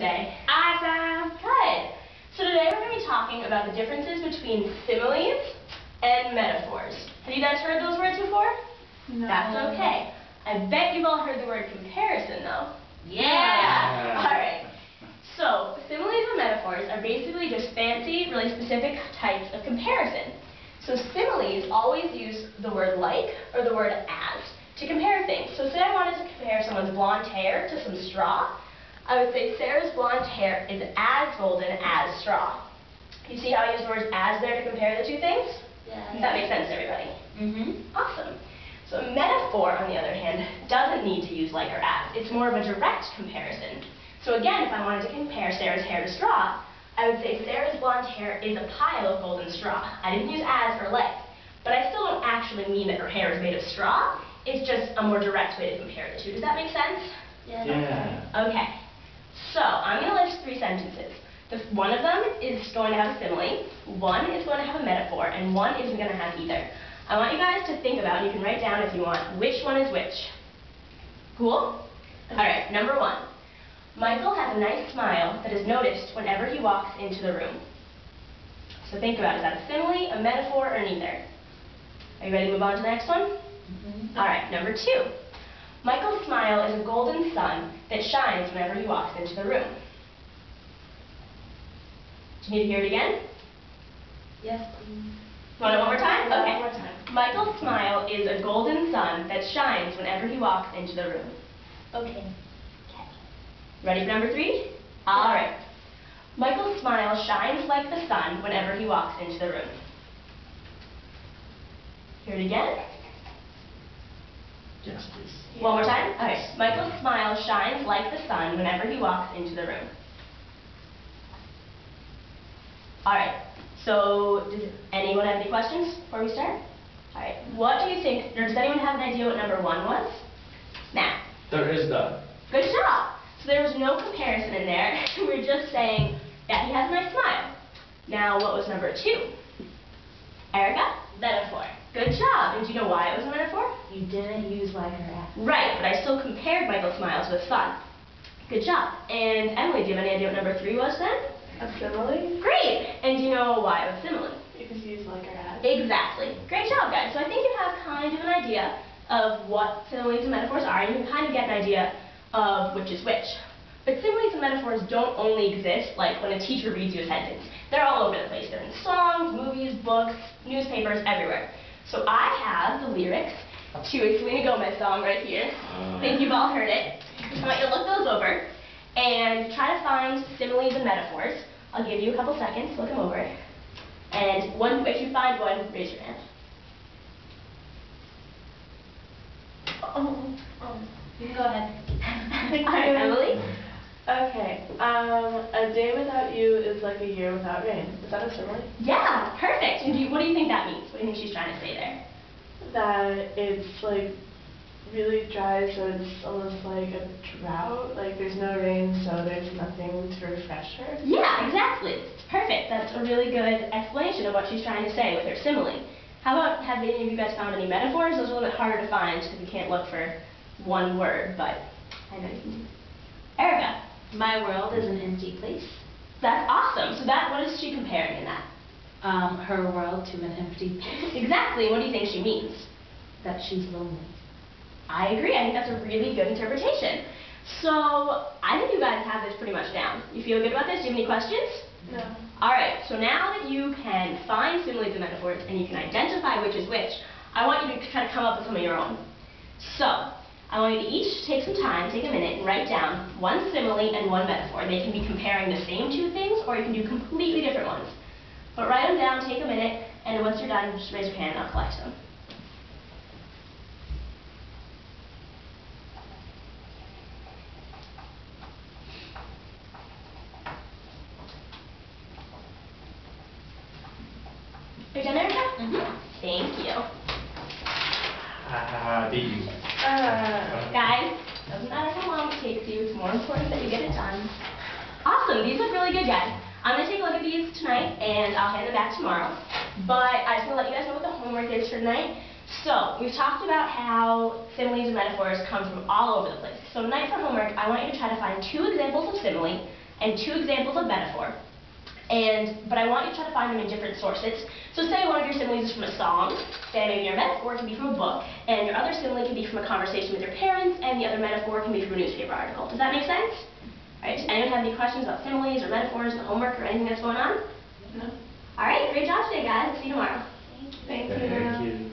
today? Awesome! Good! So today we're going to be talking about the differences between similes and metaphors. Have you guys heard those words before? No. That's okay. I bet you've all heard the word comparison though. Yeah! Alright. So, similes and metaphors are basically just fancy, really specific types of comparison. So similes always use the word like or the word as to compare things. So say I wanted to compare someone's blonde hair to some straw, I would say Sarah's blonde hair is as golden as straw. You see how I use the word as there to compare the two things? Yeah. Does that make sense to everybody? Mm-hmm. Awesome. So a metaphor, on the other hand, doesn't need to use like or as. It's more of a direct comparison. So again, if I wanted to compare Sarah's hair to straw, I would say Sarah's blonde hair is a pile of golden straw. I didn't use as or like, but I still don't actually mean that her hair is made of straw. It's just a more direct way to compare the two. Does that make sense? Yeah. Okay. So I'm going to list 3 sentences. One of them is going to have a simile, one is going to have a metaphor, and one isn't going to have either. I want you guys to think about, and you can write down if you want, which one is which. Cool? Alright, number 1. Michael has a nice smile that is noticed whenever he walks into the room. So think about it. Is that a simile, a metaphor, or neither? Are you ready to move on to the next one? Mm-hmm. Alright, number 2. Michael's smile is a golden sun that shines whenever he walks into the room. Do you need to hear it again? Yes, please. Want it one more time? Okay. One more time. Michael's smile is a golden sun that shines whenever he walks into the room. Okay. Ready for number 3? Alright. Michael's smile shines like the sun whenever he walks into the room. Hear it again? Yes, please. One more time? Okay. Michael's smile shines like the sun whenever he walks into the room. Alright. So, does anyone have any questions before we start? Alright. What do you think, or does anyone have an idea what number 1 was? Matt. There is none. Good job. So there was no comparison in there. We're just saying that he has a nice smile. Now, what was number 2? Erica? Metaphor. Good job. And do you know why it was a metaphor? You didn't use like or as. Right, but I still compared Michael's smile to the sun. Good job. And Emily, do you have any idea what number 3 was then? A simile? Great. And do you know why it was simile? Because you use like or as. Exactly. Great job, guys. So I think you have kind of an idea of what similes and metaphors are, and you can kind of get an idea of which is which. But similes and metaphors don't only exist like when a teacher reads you a sentence. They're all over the place. They're in songs, movies, books, newspapers, everywhere. So I have the lyrics to a Selena Gomez song right here. I think you've all heard it. I want you to look those over and try to find similes and metaphors. I'll give you a couple seconds to look them over. And if you find one, raise your hand. You can go ahead. Alright, Emily? Okay. A day without you is like a year without rain. Is that a simile? Yeah, perfect. And what do you think that means? What do you think she's trying to say there? That it's like really dry, so it's almost like a drought. Like there's no rain, so there's nothing to refresh her. Yeah, exactly. Perfect. That's a really good explanation of what she's trying to say with her simile. How about, have any of you guys found any metaphors? Those are a little bit harder to find because you can't look for one word, but I know you can do. Erica. My world is an empty place. That's awesome. So what is she comparing in that? Her world to an empty place. Exactly. What do you think she means? That she's lonely. I agree. I think that's a really good interpretation. So I think you guys have this pretty much down. You feel good about this? Do you have any questions? No. Alright, so now that you can find similes and metaphors and you can identify which is which, I want you to try to come up with some of your own. So, I want you to each take some time, take a minute, and write down one simile and one metaphor. They can be comparing the same 2 things, or you can do completely different ones. But write them down, take a minute, and once you're done, just raise your hand and I'll collect them. Are you done, Erica? Mm-hmm. Thank you. Beat you. Guys, doesn't matter how long it takes you, it's more important that you get it done. Awesome, these look really good, guys. I'm going to take a look at these tonight, and I'll hand them back tomorrow. But I just want to let you guys know what the homework is for tonight. So, we've talked about how similes and metaphors come from all over the place. So tonight for homework, I want you to try to find 2 examples of simile and 2 examples of metaphor. But I want you to try to find them in different sources. So say one of your similes is from a song, then maybe your metaphor can be from a book, and your other simile can be from a conversation with your parents, and the other metaphor can be from a newspaper article. Does that make sense? All right, does anyone have any questions about similes or metaphors, the homework, or anything that's going on? No. All right, great job today, guys. See you tomorrow. Thank you. Thank you.